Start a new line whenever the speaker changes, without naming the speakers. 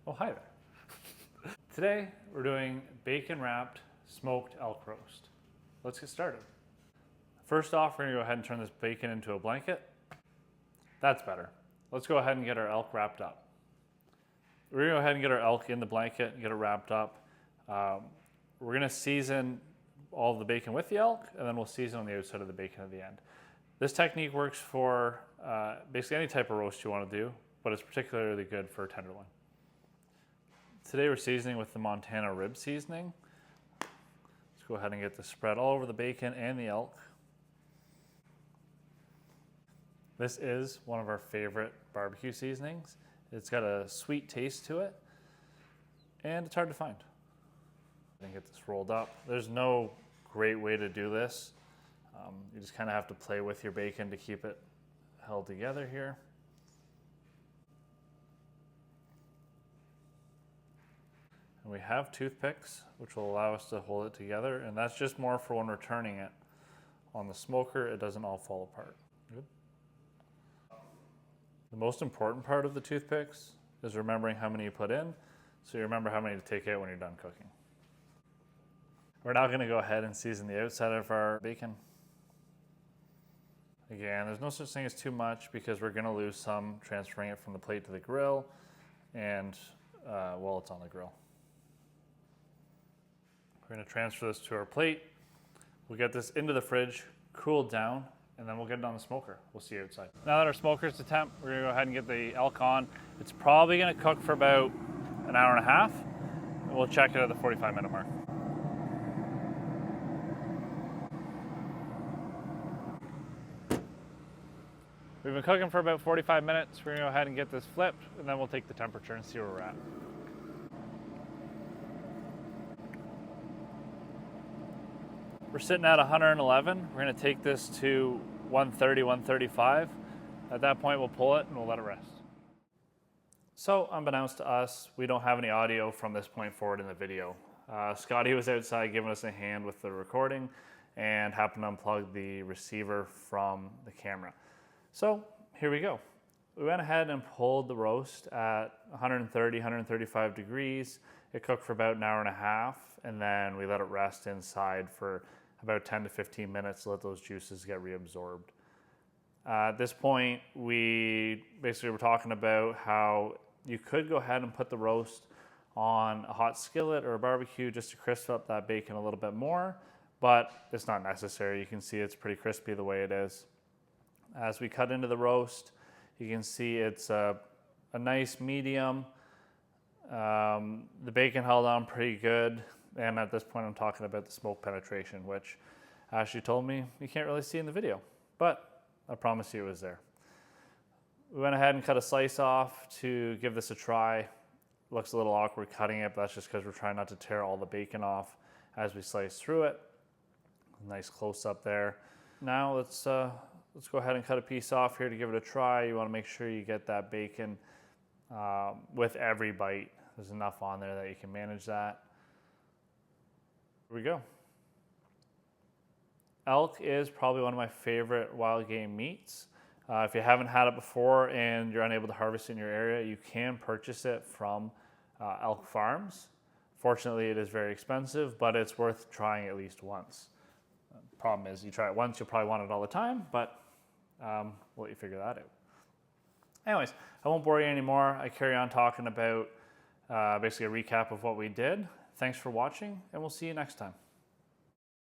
Oh, hi there. Today we're doing bacon wrapped smoked elk roast. Let's get started. First off, we're gonna go ahead and turn this bacon into a blanket. That's better. Let's go ahead and get our elk wrapped up. We're gonna go ahead and get our elk in the blanket and get it wrapped up. We're gonna season all of the bacon with the elk, and then we'll season on the outside of the bacon at the end. This technique works for basically any type of roast you want to do, but it's particularly good for tenderloin. Today we're seasoning with the Montana rib seasoning. Let's go ahead and get this spread all over the bacon and the elk. This is one of our favorite barbecue seasonings. It's got a sweet taste to it, and it's hard to find. And get this rolled up. There's no great way to do this. You just kind of have to play with your bacon to keep it held together here. And we have toothpicks, which will allow us to hold it together, and that's just more for when we're turning it on the smoker, it doesn't all fall apart. Good. The most important part of the toothpicks is remembering how many you put in, so you remember how many to take out when you're done cooking. We're now going to go ahead and season the outside of our bacon. Again, there's no such thing as too much because we're going to lose some transferring it from the plate to the grill and while it's on the grill. We're going to transfer this to our plate. We'll get this into the fridge, cool down, and then we'll get it on the smoker. We'll see you outside. Now that our smoker's to temp, we're going to go ahead and get the elk on. It's probably going to cook for about an hour and a half, and we'll check it at the 45-minute mark. We've been cooking for about 45 minutes. We're gonna go ahead and get this flipped, and then we'll take the temperature and see where we're at. We're sitting at 111. We're gonna take this to 130, 135. At that point, we'll pull it and we'll let it rest. So, unbeknownst to us, we don't have any audio from this point forward in the video. Scotty was outside giving us a hand with the recording and happened to unplug the receiver from the camera. So here we go. We went ahead and pulled the roast at 130, 135 degrees. It cooked for about an hour and a half, and then we let it rest inside for about 10 to 15 minutes to let those juices get reabsorbed. At this point, we basically were talking about how you could go ahead and put the roast on a hot skillet or a barbecue just to crisp up that bacon a little bit more, but it's not necessary. You can see it's pretty crispy the way it is. As we cut into the roast, you can see it's a nice medium. The bacon held on pretty good. And at this point, I'm talking about the smoke penetration, which Ashley told me you can't really see in the video, but I promise you it was there. We went ahead and cut a slice off to give this a try. Looks a little awkward cutting it, but that's just because we're trying not to tear all the bacon off as we slice through it. Nice close up there. Now let's go ahead and cut a piece off here to give it a try. You want to make sure you get that bacon with every bite. There's enough on there that you can manage that. Here we go. Elk is probably one of my favorite wild game meats. If you haven't had it before and you're unable to harvest in your area, you can purchase it from elk farms. Fortunately, it is very expensive, but it's worth trying at least once. Problem is, you try it once, you'll probably want it all the time, but we'll let you figure that out. Anyways, I won't bore you anymore. I carry on talking about basically a recap of what we did. Thanks for watching, and we'll see you next time.